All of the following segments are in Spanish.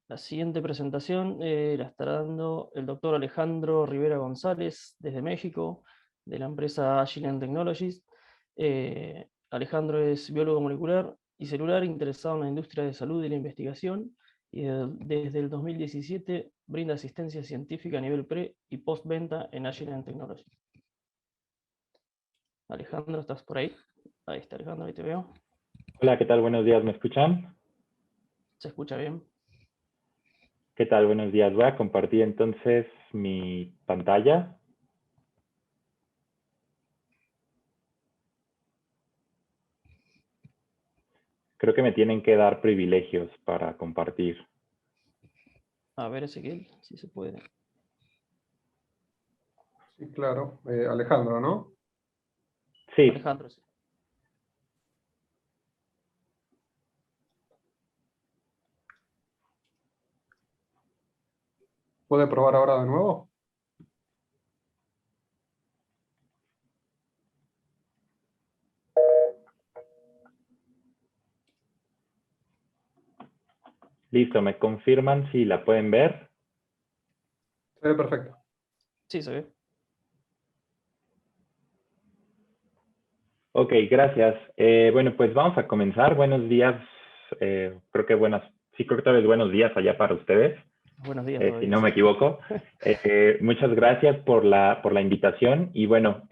La siguiente presentación la estará dando el doctor Alejandro Rivera González desde México, de la empresa Agilent Technologies. Alejandro es biólogo molecular y celular interesado en la industria de salud y la investigación, y desde el 2017 brinda asistencia científica a nivel pre y postventa en Agilent Technologies. Alejandro, ¿estás por ahí? Ahí está Alejandro, ahí te veo. Hola, ¿qué tal? Buenos días, ¿me escuchan? ¿Se escucha bien? ¿Qué tal? Buenos días. Voy a compartir entonces mi pantalla. Creo que me tienen que dar privilegios para compartir. A ver, Ezequiel, si se puede. Sí, claro. Alejandro, ¿no? Sí, Alejandro, sí. ¿Puede probar ahora de nuevo? listo. ¿Me confirman si la pueden ver? Se ve perfecto. Sí, se ve. Ok, gracias. Bueno, pues vamos a comenzar. Buenos días. Creo que creo que tal vez buenos días allá para ustedes, Buenos días si todavía, no sí. me equivoco. Muchas gracias por la invitación. Y bueno,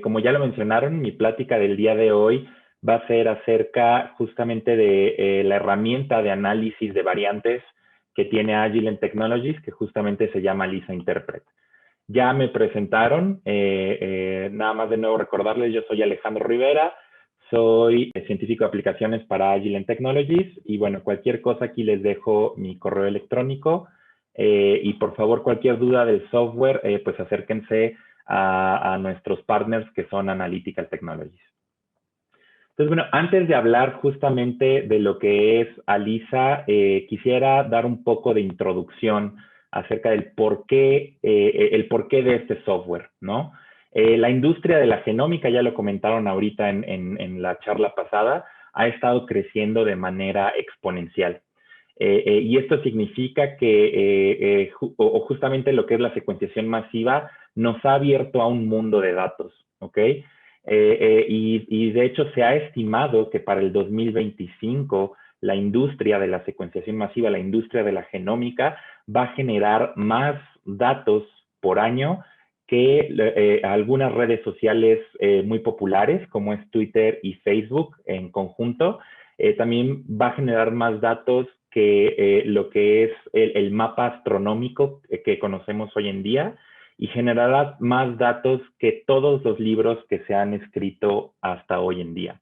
como ya lo mencionaron, mi plática del día de hoy va a ser acerca justamente de la herramienta de análisis de variantes que tiene Agilent Technologies, que justamente se llama Lisa Interpret. Ya me presentaron, nada más de nuevo recordarles, yo soy Alejandro Rivera, soy científico de aplicaciones para Agilent Technologies y bueno, cualquier cosa aquí les dejo mi correo electrónico y por favor cualquier duda del software, pues acérquense a nuestros partners que son Analytical Technologies. Entonces, bueno, antes de hablar justamente de lo que es ALISA, quisiera dar un poco de introducción acerca del el porqué de este software, ¿no? La industria de la genómica, ya lo comentaron ahorita en la charla pasada, ha estado creciendo de manera exponencial. Y esto significa que justamente lo que es la secuenciación masiva nos ha abierto a un mundo de datos, ¿ok? Y de hecho se ha estimado que para el 2025 la industria de la secuenciación masiva, la industria de la genómica, va a generar más datos por año que algunas redes sociales muy populares, como es Twitter y Facebook en conjunto. También va a generar más datos que lo que es el mapa astronómico que conocemos hoy en día y generará más datos que todos los libros que se han escrito hasta hoy en día.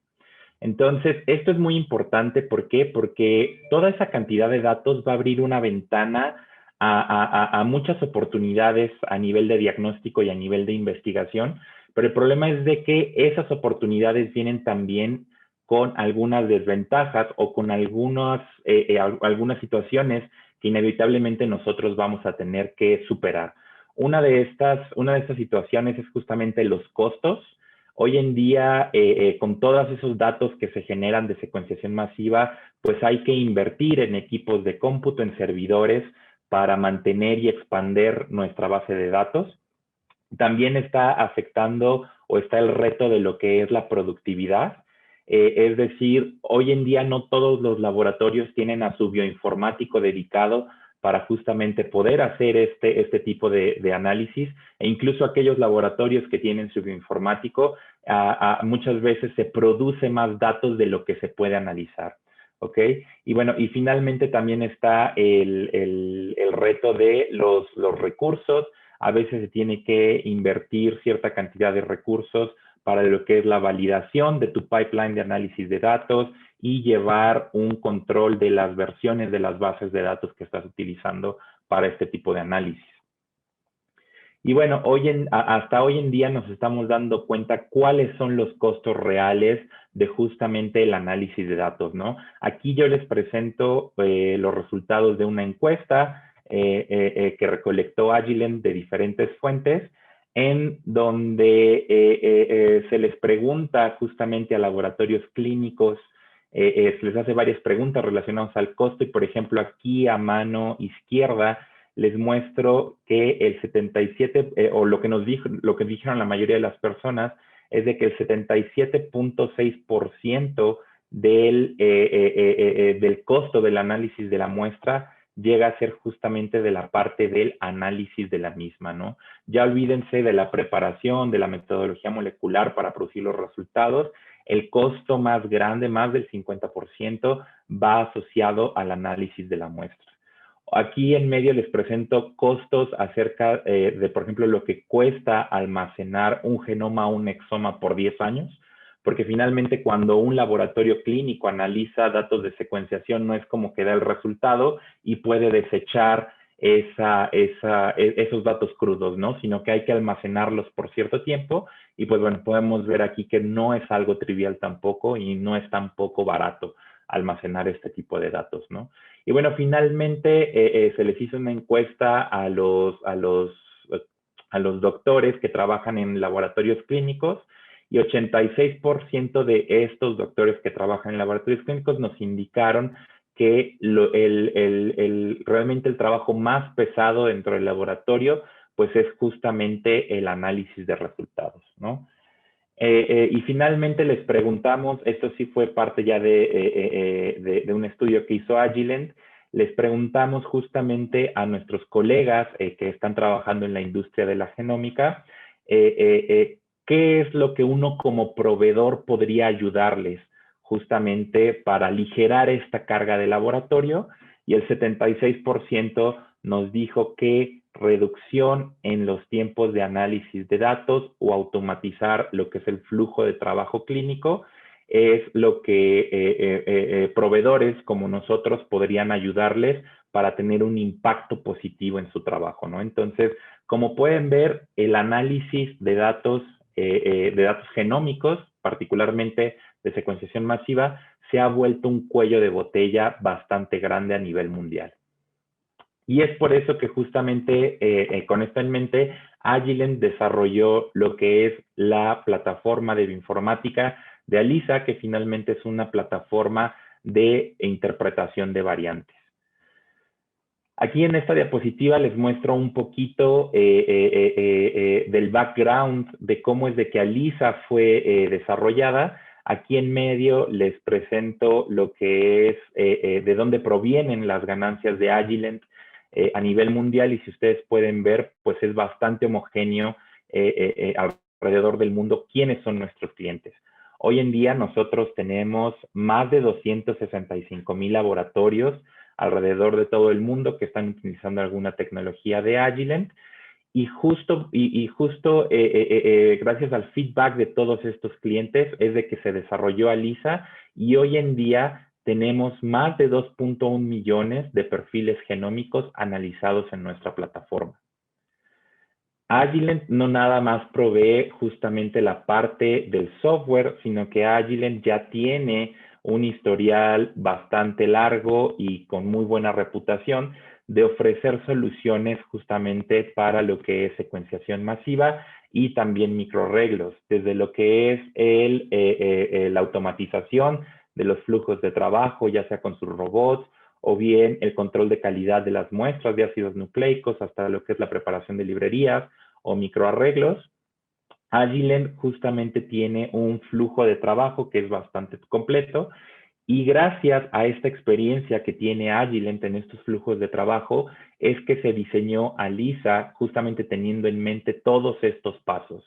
Entonces, esto es muy importante. ¿Por qué? Porque toda esa cantidad de datos va a abrir una ventana a muchas oportunidades a nivel de diagnóstico y a nivel de investigación, pero el problema es de que esas oportunidades vienen también con algunas desventajas o con algunas situaciones que inevitablemente nosotros vamos a tener que superar. Una de estas situaciones es justamente los costos. Hoy en día, con todos esos datos que se generan de secuenciación masiva, pues hay que invertir en equipos de cómputo, en servidores, para mantener y expandir nuestra base de datos. También está afectando o está el reto de lo que es la productividad. Es decir, hoy en día no todos los laboratorios tienen a su bioinformático dedicado para justamente poder hacer este tipo de análisis, e incluso aquellos laboratorios que tienen su bioinformático, muchas veces se produce más datos de lo que se puede analizar. ¿Ok? Y bueno, y finalmente también está el reto de los recursos. A veces se tiene que invertir cierta cantidad de recursos para lo que es la validación de tu pipeline de análisis de datos y llevar un control de las versiones de las bases de datos que estás utilizando para este tipo de análisis. Y bueno, hasta hoy en día nos estamos dando cuenta cuáles son los costos reales de justamente el análisis de datos, ¿no? Aquí yo les presento los resultados de una encuesta que recolectó Agilent de diferentes fuentes, en donde se les pregunta justamente a laboratorios clínicos se les hace varias preguntas relacionadas al costo y, por ejemplo, aquí a mano izquierda les muestro que el 77, o lo que dijeron la mayoría de las personas, es de que el 77.6% del costo del análisis de la muestra llega a ser justamente de la parte del análisis de la misma, ¿no? Ya olvídense de la preparación, de la metodología molecular para producir los resultados. El costo más grande, más del 50%, va asociado al análisis de la muestra. Aquí en medio les presento costos acerca de, por ejemplo, lo que cuesta almacenar un genoma o un exoma por 10 años, porque finalmente cuando un laboratorio clínico analiza datos de secuenciación no es como que da el resultado y puede desechar esos datos crudos, ¿no? Sino que hay que almacenarlos por cierto tiempo y pues bueno, podemos ver aquí que no es algo trivial tampoco y no es tampoco barato almacenar este tipo de datos, ¿no? Y bueno, finalmente se les hizo una encuesta a los doctores que trabajan en laboratorios clínicos y 86% de estos doctores que trabajan en laboratorios clínicos nos indicaron que realmente el trabajo más pesado dentro del laboratorio pues es justamente el análisis de resultados, ¿no? Y finalmente les preguntamos, esto sí fue parte ya de un estudio que hizo Agilent, les preguntamos justamente a nuestros colegas que están trabajando en la industria de la genómica, ¿qué es lo que uno como proveedor podría ayudarles justamente para aligerar esta carga de laboratorio? Y el 76% nos dijo que reducción en los tiempos de análisis de datos o automatizar lo que es el flujo de trabajo clínico es lo que proveedores como nosotros podrían ayudarles para tener un impacto positivo en su trabajo, ¿no? Entonces, como pueden ver, el análisis de datos genómicos, particularmente de secuenciación masiva, se ha vuelto un cuello de botella bastante grande a nivel mundial. Y es por eso que justamente con esto en mente, Agilent desarrolló lo que es la plataforma de bioinformática de ALISA, que finalmente es una plataforma de interpretación de variantes. Aquí en esta diapositiva les muestro un poquito del background de cómo es de que ALISA fue desarrollada. Aquí en medio les presento lo que es de dónde provienen las ganancias de Agilent a nivel mundial y si ustedes pueden ver, pues es bastante homogéneo alrededor del mundo quiénes son nuestros clientes. Hoy en día nosotros tenemos más de 265,000 laboratorios alrededor de todo el mundo que están utilizando alguna tecnología de Agilent y justo gracias al feedback de todos estos clientes es de que se desarrolló ALISA y hoy en día tenemos más de 2.1 millones de perfiles genómicos analizados en nuestra plataforma. Agilent no nada más provee justamente la parte del software, sino que Agilent ya tiene un historial bastante largo y con muy buena reputación de ofrecer soluciones justamente para lo que es secuenciación masiva y también microarreglos, desde lo que es la automatización de los flujos de trabajo, ya sea con sus robots, o bien el control de calidad de las muestras de ácidos nucleicos, hasta lo que es la preparación de librerías o microarreglos. Agilent justamente tiene un flujo de trabajo que es bastante completo y gracias a esta experiencia que tiene Agilent en estos flujos de trabajo es que se diseñó ALISA justamente teniendo en mente todos estos pasos.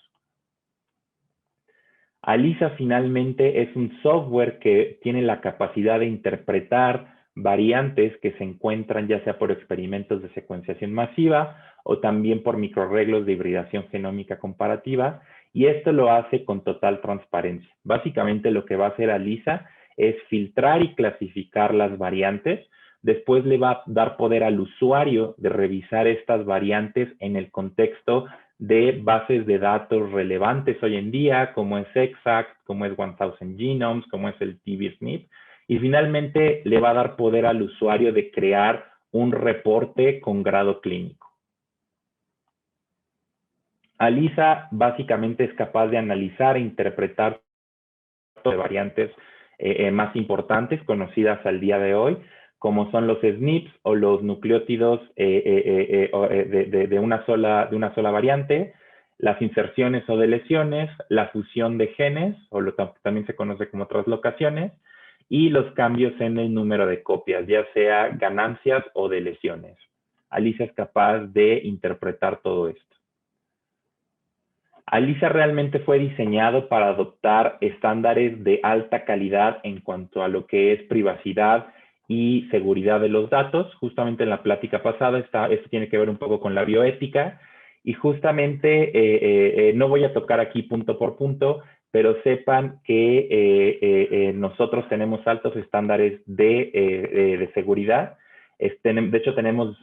ALISA finalmente es un software que tiene la capacidad de interpretar variantes que se encuentran ya sea por experimentos de secuenciación masiva o también por microarreglos de hibridación genómica comparativa, y esto lo hace con total transparencia. Básicamente lo que va a hacer ALISA es filtrar y clasificar las variantes, después le va a dar poder al usuario de revisar estas variantes en el contexto de bases de datos relevantes hoy en día, como es Exact, como es 1000 Genomes, como es el TB-SNP, y finalmente le va a dar poder al usuario de crear un reporte con grado clínico. ALISA básicamente es capaz de analizar e interpretar de variantes más importantes conocidas al día de hoy, como son los SNPs o los nucleótidos de una sola variante, las inserciones o deleciones, la fusión de genes, también se conoce como translocaciones, y los cambios en el número de copias, ya sea ganancias o deleciones. ALISA es capaz de interpretar todo esto. ALISA realmente fue diseñado para adoptar estándares de alta calidad en cuanto a lo que es privacidad y seguridad de los datos. Justamente en la plática pasada, esto tiene que ver un poco con la bioética, y justamente no voy a tocar aquí punto por punto, pero sepan que nosotros tenemos altos estándares de seguridad. De hecho,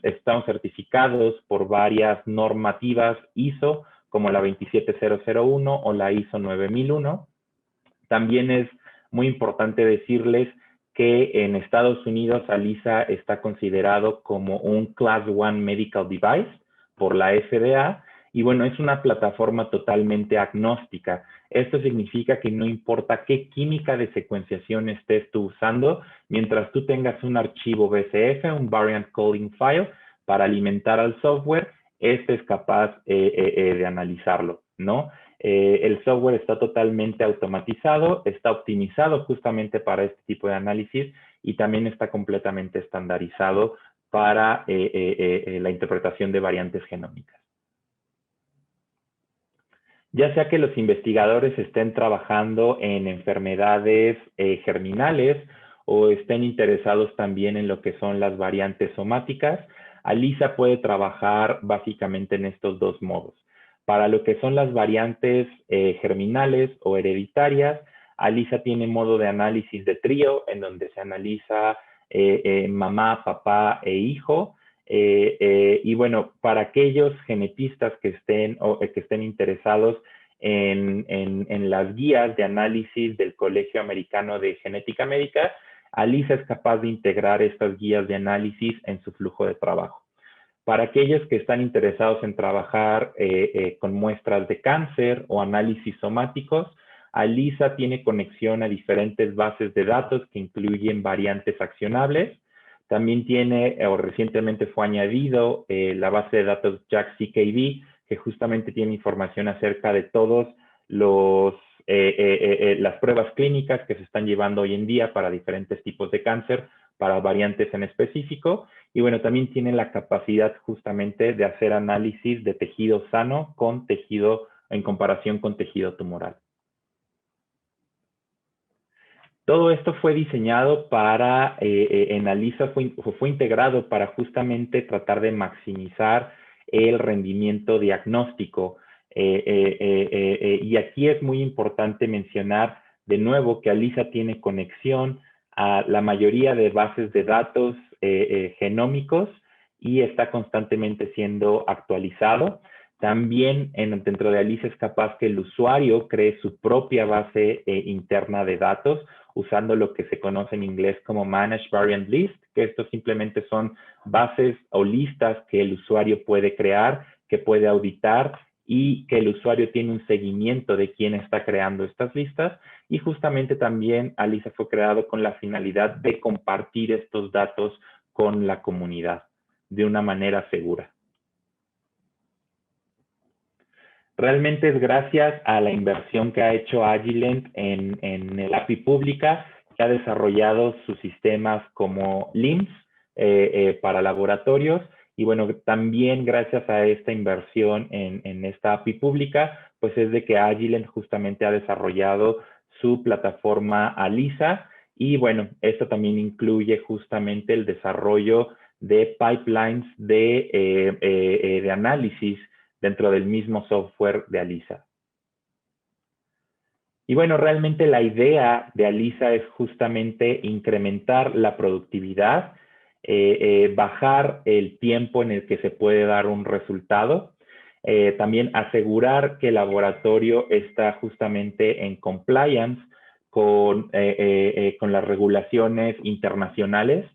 estamos certificados por varias normativas ISO, como la 27001 o la ISO 9001. También es muy importante decirles que en Estados Unidos ALISA está considerado como un Class 1 Medical Device por la FDA, y bueno, es una plataforma totalmente agnóstica. Esto significa que no importa qué química de secuenciación estés tú usando, mientras tú tengas un archivo BCF, un Variant Calling File, para alimentar al software, este es capaz de analizarlo, ¿no? El software está totalmente automatizado, está optimizado justamente para este tipo de análisis, y también está completamente estandarizado para la interpretación de variantes genómicas. Ya sea que los investigadores estén trabajando en enfermedades germinales o estén interesados también en lo que son las variantes somáticas, ALISA puede trabajar básicamente en estos dos modos. Para lo que son las variantes germinales o hereditarias, ALISA tiene modo de análisis de trío, en donde se analiza mamá, papá e hijo. Y bueno, para aquellos genetistas que estén interesados en las guías de análisis del Colegio Americano de Genética Médica, ALISA es capaz de integrar estas guías de análisis en su flujo de trabajo. Para aquellos que están interesados en trabajar con muestras de cáncer o análisis somáticos, ALISA tiene conexión a diferentes bases de datos que incluyen variantes accionables. También tiene, o recientemente fue añadido, la base de datos JAX-CKD, que justamente tiene información acerca de todos las pruebas clínicas que se están llevando hoy en día para diferentes tipos de cáncer, para variantes en específico. Y bueno, también tiene la capacidad justamente de hacer análisis de tejido sano con tejido, en comparación con tejido tumoral. Todo esto fue diseñado para, en ALISA fue integrado para justamente tratar de maximizar el rendimiento diagnóstico. Y aquí es muy importante mencionar de nuevo que ALISA tiene conexión a la mayoría de bases de datos genómicos y está constantemente siendo actualizado. También dentro de ALISA es capaz que el usuario cree su propia base interna de datos, usando lo que se conoce en inglés como Managed Variant List, que estos simplemente son bases o listas que el usuario puede crear, que puede auditar, y que el usuario tiene un seguimiento de quién está creando estas listas. Y justamente también ALISA fue creado con la finalidad de compartir estos datos con la comunidad de una manera segura. Realmente es gracias a la inversión que ha hecho Agilent en el API pública, que ha desarrollado sus sistemas como LIMS para laboratorios. Y bueno, también gracias a esta inversión en esta API pública, pues es de que Agilent justamente ha desarrollado su plataforma ALISA. Y bueno, esto también incluye justamente el desarrollo de pipelines de análisis dentro del mismo software de ALISA. Y bueno, realmente la idea de ALISA es justamente incrementar la productividad, bajar el tiempo en el que se puede dar un resultado, también asegurar que el laboratorio está justamente en compliance con las regulaciones internacionales,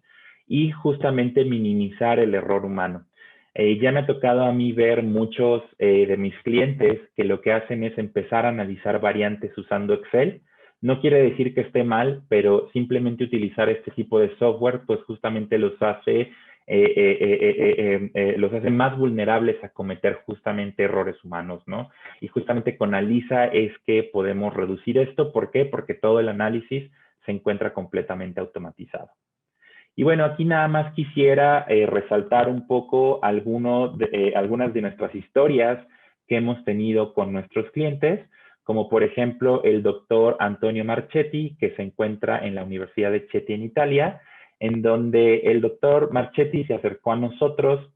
y justamente minimizar el error humano. Ya me ha tocado a mí ver muchos de mis clientes que lo que hacen es empezar a analizar variantes usando Excel, No quiere decir que esté mal, pero simplemente utilizar este tipo de software, pues justamente los hace más vulnerables a cometer justamente errores humanos, ¿no? Y justamente con ALISA es que podemos reducir esto. ¿Por qué? Porque todo el análisis se encuentra completamente automatizado. Y bueno, aquí nada más quisiera resaltar un poco algunas de nuestras historias que hemos tenido con nuestros clientes, como por ejemplo el doctor Antonio Marchetti, que se encuentra en la Universidad de Chieti en Italia, en donde el doctor Marchetti se acercó a nosotros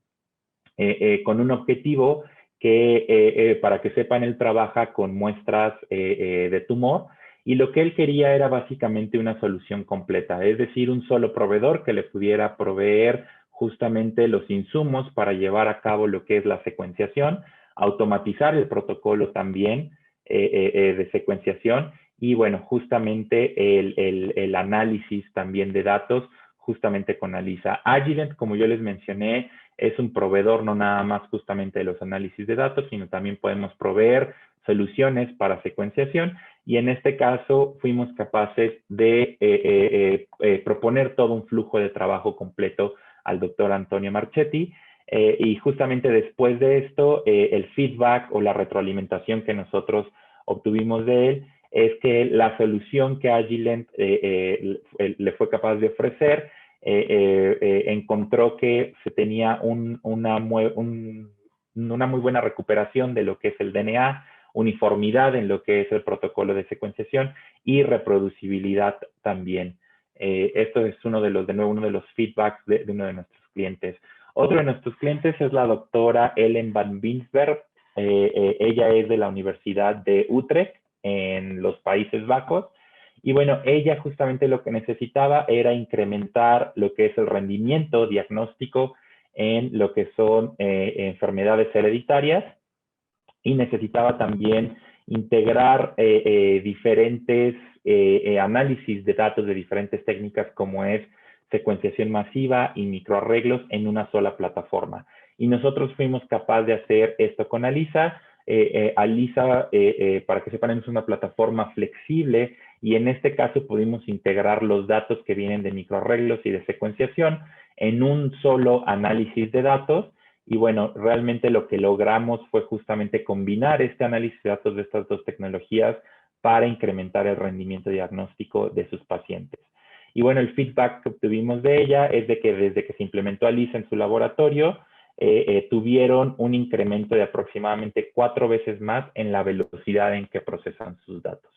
con un objetivo que, para que sepan, él trabaja con muestras de tumor, y lo que él quería era básicamente una solución completa, es decir, un solo proveedor que le pudiera proveer justamente los insumos para llevar a cabo lo que es la secuenciación, automatizar el protocolo también de secuenciación, y bueno, justamente el análisis también de datos, justamente con ALISA. Agilent, como yo les mencioné, es un proveedor no nada más justamente de los análisis de datos, sino también podemos proveer soluciones para secuenciación, y en este caso fuimos capaces de proponer todo un flujo de trabajo completo al doctor Antonio Marchetti, y justamente después de esto, el feedback o la retroalimentación que nosotros obtuvimos de él es que la solución que Agilent le fue capaz de ofrecer encontró que se tenía una muy buena recuperación de lo que es el DNA, uniformidad en lo que es el protocolo de secuenciación y reproducibilidad también. Esto es uno de los feedbacks de uno de nuestros clientes. Otro de nuestros clientes es la doctora Ellen van Binsberg. Ella es de la Universidad de Utrecht en los Países Bajos. Y bueno, ella justamente lo que necesitaba era incrementar lo que es el rendimiento diagnóstico en lo que son enfermedades hereditarias, y necesitaba también integrar diferentes análisis de datos de diferentes técnicas, como es secuenciación masiva y microarreglos, en una sola plataforma. Y nosotros fuimos capaces de hacer esto con ALISA. ALISA, para que sepan, es una plataforma flexible, y en este caso pudimos integrar los datos que vienen de microarreglos y de secuenciación en un solo análisis de datos. Y bueno, realmente lo que logramos fue justamente combinar este análisis de datos de estas dos tecnologías para incrementar el rendimiento diagnóstico de sus pacientes. Y bueno, el feedback que obtuvimos de ella es de que desde que se implementó ALISA en su laboratorio, tuvieron un incremento de aproximadamente 4 veces más en la velocidad en que procesan sus datos.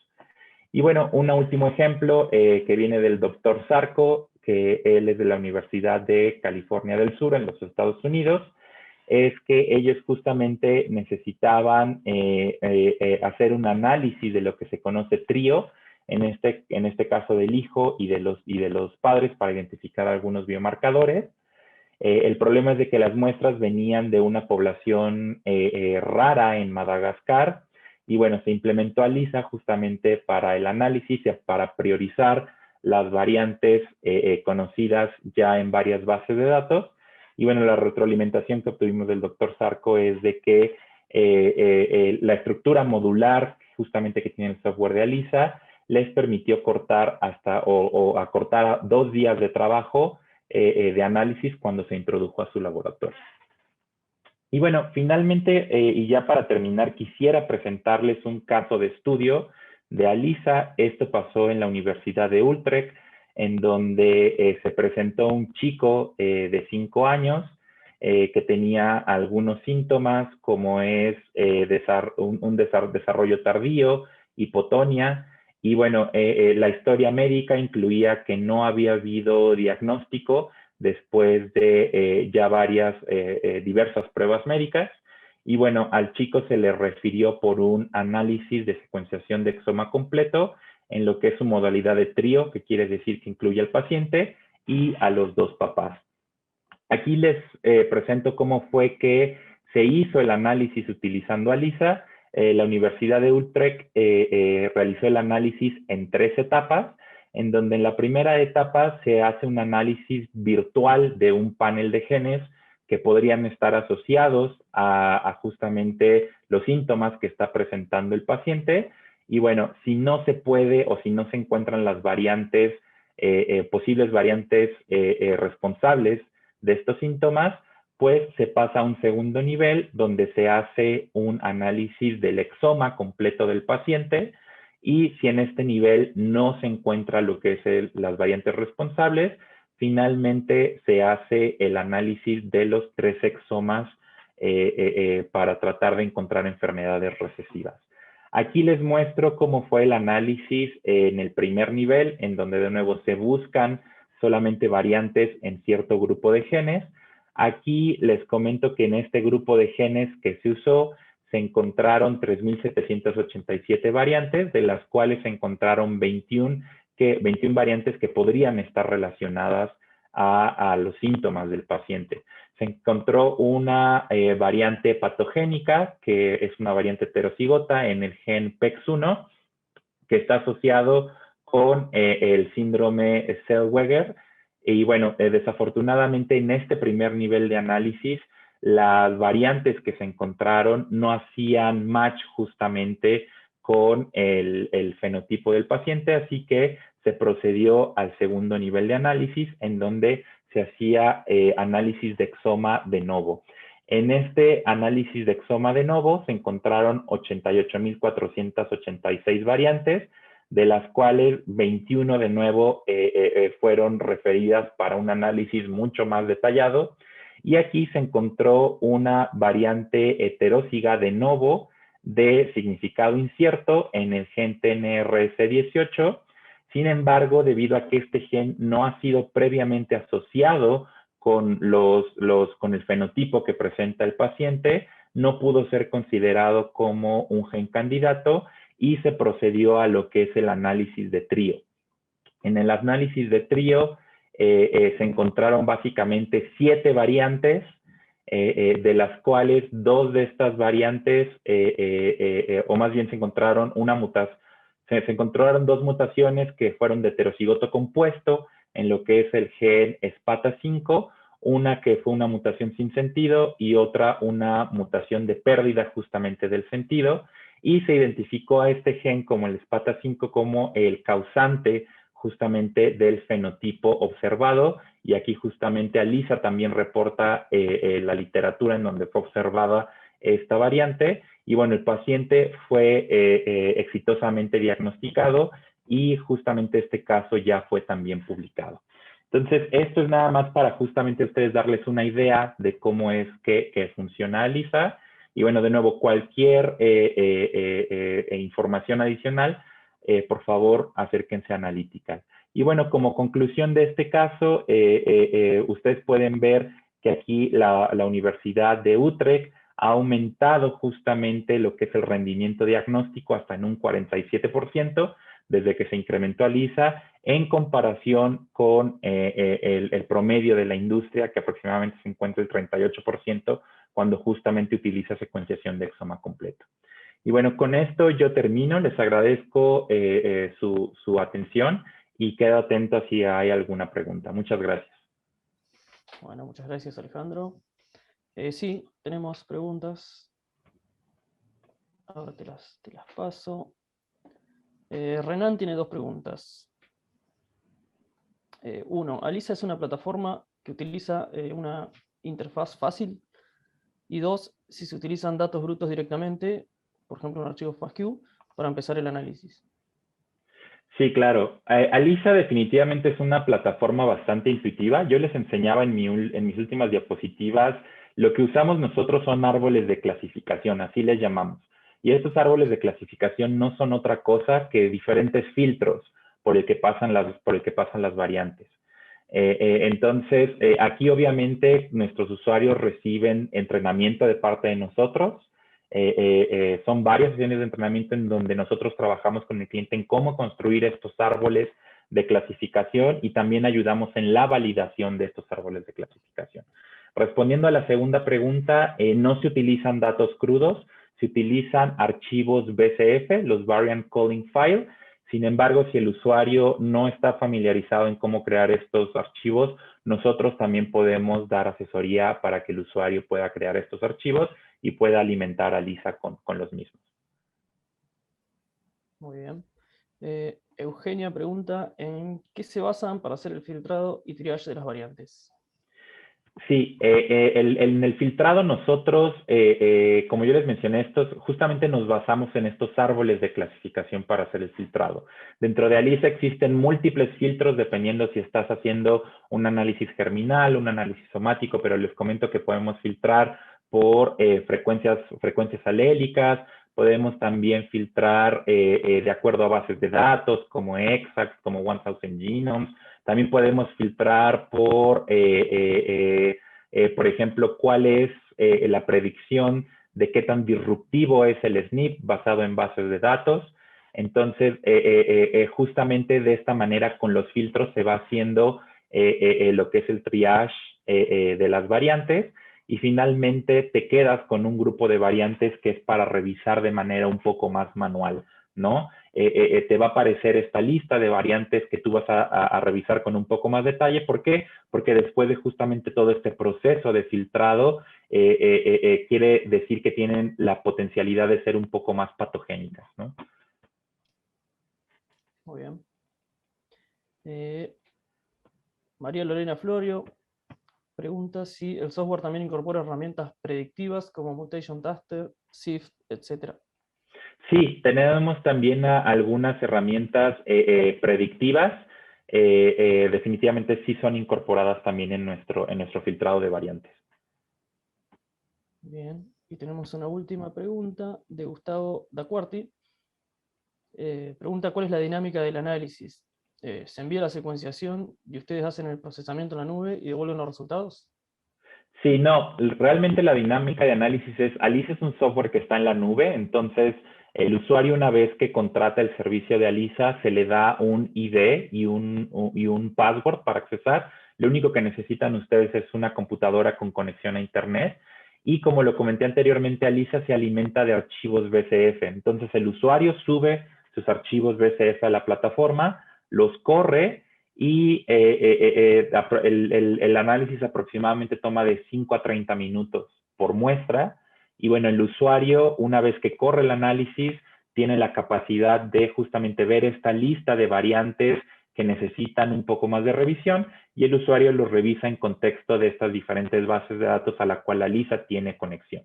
Y bueno, un último ejemplo que viene del doctor Zarco, que él es de la Universidad de California del Sur en los Estados Unidos, es que ellos justamente necesitaban hacer un análisis de lo que se conoce trío, en este caso del hijo y de los padres, para identificar algunos biomarcadores. El problema es de que las muestras venían de una población rara en Madagascar, y bueno, se implementó ALISA justamente para el análisis y para priorizar las variantes conocidas ya en varias bases de datos. Y bueno, la retroalimentación que obtuvimos del doctor Zarco es de que la estructura modular justamente que tiene el software de ALISA les permitió cortar acortar a 2 días de trabajo de análisis cuando se introdujo a su laboratorio. Y bueno, finalmente, y ya para terminar, quisiera presentarles un caso de estudio de ALISA. Esto pasó en la Universidad de Utrecht, en donde se presentó un chico de 5 años que tenía algunos síntomas, como es un desarrollo tardío, hipotonia. Y bueno, la historia médica incluía que no había habido diagnóstico después de ya diversas pruebas médicas. Y bueno, al chico se le refirió por un análisis de secuenciación de exoma completo en lo que es su modalidad de trío, que quiere decir que incluye al paciente y a los 2 papás. Aquí les presento cómo fue que se hizo el análisis utilizando ALISA. La Universidad de Utrecht realizó el análisis en 3 etapas, en donde en la primera etapa se hace un análisis virtual de un panel de genes que podrían estar asociados a justamente los síntomas que está presentando el paciente. Y bueno, si no se puede o si no se encuentran las variantes, posibles variantes responsables de estos síntomas, pues se pasa a un segundo nivel donde se hace un análisis del exoma completo del paciente, y si en este nivel no se encuentra lo que es las variantes responsables, finalmente se hace el análisis de los 3 exomas para tratar de encontrar enfermedades recesivas. Aquí les muestro cómo fue el análisis en el primer nivel, en donde de nuevo se buscan solamente variantes en cierto grupo de genes. Aquí les comento que en este grupo de genes que se usó, se encontraron 3.787 variantes, de las cuales se encontraron 21 variantes que podrían estar relacionadas a los síntomas del paciente. Se encontró una variante patogénica, que es una variante heterocigota en el gen PEX1, que está asociado con el síndrome Zellweger. Y bueno, desafortunadamente en este primer nivel de análisis, las variantes que se encontraron no hacían match justamente con el fenotipo del paciente, así que se procedió al segundo nivel de análisis, en donde se hacía análisis de exoma de novo. En este análisis de exoma de novo se encontraron 88.486 variantes, de las cuales 21 de nuevo fueron referidas para un análisis mucho más detallado. Y aquí se encontró una variante heteróziga de novo de significado incierto en el gen TNRS18. Sin embargo, debido a que este gen no ha sido previamente asociado con el fenotipo que presenta el paciente, no pudo ser considerado como un gen candidato y se procedió a lo que es el análisis de trío. En el análisis de trío se encontraron básicamente 7 variantes, de las cuales 2 de estas variantes, o más bien se encontraron se encontraron 2 mutaciones que fueron de heterocigoto compuesto en lo que es el gen SPATA5, una que fue una mutación sin sentido y otra una mutación de pérdida justamente del sentido, y se identificó a este gen como el SPATA5 como el causante justamente del fenotipo observado, y aquí justamente Alisa también reporta la literatura en donde fue observada esta variante, y bueno, el paciente fue exitosamente diagnosticado y justamente este caso ya fue también publicado. Entonces, esto es nada más para justamente ustedes darles una idea de cómo es que funciona Alisa. Y bueno, de nuevo, cualquier información adicional, por favor, acérquense a Analytical. Y bueno, como conclusión de este caso, ustedes pueden ver que aquí la Universidad de Utrecht ha aumentado justamente lo que es el rendimiento diagnóstico hasta en un 47%, desde que se incrementó Alisa, en comparación con el promedio de la industria, que aproximadamente se encuentra el 38%, cuando justamente utiliza secuenciación de exoma completo. Y bueno, con esto yo termino. Les agradezco su atención y quedo atento si hay alguna pregunta. Muchas gracias. Bueno, muchas gracias, Alejandro. Sí, tenemos preguntas. Ahora te las paso. Renan tiene 2 preguntas. Uno, Alisa es una plataforma que utiliza una interfaz fácil. Y 2, si se utilizan datos brutos directamente, por ejemplo, un archivo FASTQ, para empezar el análisis. Sí, claro. Alisa definitivamente es una plataforma bastante intuitiva. Yo les enseñaba en mis últimas diapositivas, lo que usamos nosotros son árboles de clasificación, así les llamamos. Y estos árboles de clasificación no son otra cosa que diferentes filtros por el que pasan las variantes. Entonces, aquí obviamente nuestros usuarios reciben entrenamiento de parte de nosotros. Son varias sesiones de entrenamiento en donde nosotros trabajamos con el cliente en cómo construir estos árboles de clasificación, y también ayudamos en la validación de estos árboles de clasificación. Respondiendo a la segunda pregunta, no se utilizan datos crudos, se utilizan archivos BCF, los Variant Calling File. Sin embargo, si el usuario no está familiarizado en cómo crear estos archivos, nosotros también podemos dar asesoría para que el usuario pueda crear estos archivos y pueda alimentar a Alisa con los mismos. Muy bien. Eugenia pregunta, ¿en qué se basan para hacer el filtrado y triage de las variantes? Sí, en el filtrado nosotros, como yo les mencioné, justamente nos basamos en estos árboles de clasificación para hacer el filtrado. Dentro de ALISA existen múltiples filtros dependiendo si estás haciendo un análisis germinal, un análisis somático, pero les comento que podemos filtrar por frecuencias alélicas, podemos también filtrar de acuerdo a bases de datos como EXACT, como 1000 Genomes. También podemos filtrar por ejemplo, cuál es la predicción de qué tan disruptivo es el SNP basado en bases de datos. Entonces, justamente de esta manera, con los filtros se va haciendo lo que es el triage de las variantes y finalmente te quedas con un grupo de variantes que es para revisar de manera un poco más manual, ¿no? Te va a aparecer esta lista de variantes que tú vas a revisar con un poco más detalle. ¿Por qué? Porque después de justamente todo este proceso de filtrado, quiere decir que tienen la potencialidad de ser un poco más patogénicas, ¿no? Muy bien. María Lorena Florio pregunta si el software también incorpora herramientas predictivas como Mutation Taster, SIFT, etc. Sí, tenemos también algunas herramientas predictivas. Definitivamente sí son incorporadas también en nuestro filtrado de variantes. Bien, y tenemos una última pregunta de Gustavo Dacuarti. Pregunta cuál es la dinámica del análisis. ¿Se envía la secuenciación y ustedes hacen el procesamiento en la nube y devuelven los resultados? Sí, no, realmente la dinámica de análisis es, ALISA es un software que está en la nube, entonces el usuario una vez que contrata el servicio de ALISA se le da un ID y un password para accesar. Lo único que necesitan ustedes es una computadora con conexión a internet y como lo comenté anteriormente, ALISA se alimenta de archivos BCF. Entonces el usuario sube sus archivos BCF a la plataforma, los corre y el análisis aproximadamente toma de 5 a 30 minutos por muestra. Y bueno, el usuario, una vez que corre el análisis, tiene la capacidad de justamente ver esta lista de variantes que necesitan un poco más de revisión y el usuario los revisa en contexto de estas diferentes bases de datos a la cual la ALISA tiene conexión.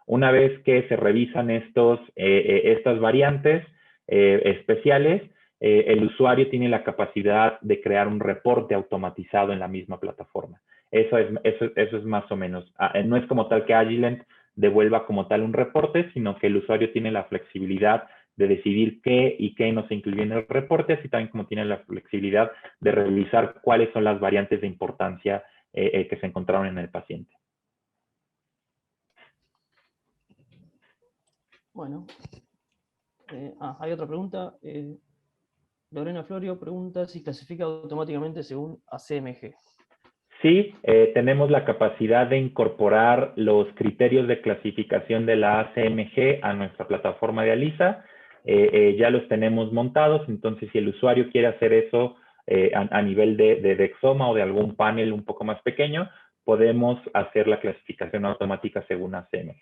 Una vez que se revisan estas variantes especiales, el usuario tiene la capacidad de crear un reporte automatizado en la misma plataforma. Eso es más o menos. No es como tal que Agilent devuelva como tal un reporte, sino que el usuario tiene la flexibilidad de decidir qué y qué no se incluye en el reporte, así también como tiene la flexibilidad de revisar cuáles son las variantes de importancia que se encontraron en el paciente. Bueno, hay otra pregunta. Lorena Florio pregunta si clasifica automáticamente según ACMG. Sí, tenemos la capacidad de incorporar los criterios de clasificación de la ACMG a nuestra plataforma de ALISA. Ya los tenemos montados, entonces si el usuario quiere hacer eso a nivel de Dexoma o de algún panel un poco más pequeño, podemos hacer la clasificación automática según ACMG.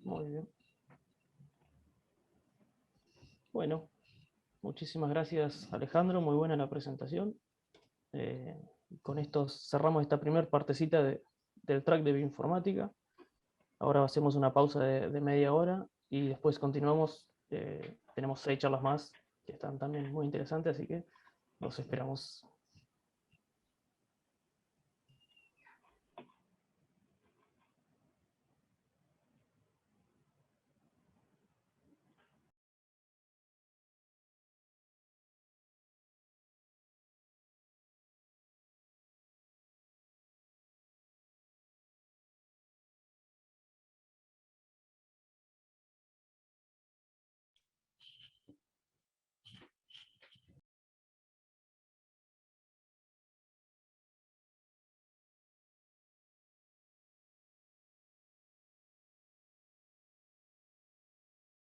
Muy bien. Bueno, muchísimas gracias Alejandro, muy buena la presentación. Con esto cerramos esta primera partecita del track de bioinformática. Ahora hacemos una pausa de media hora y después continuamos. Tenemos 6 charlas más que están también muy interesantes, así que los esperamos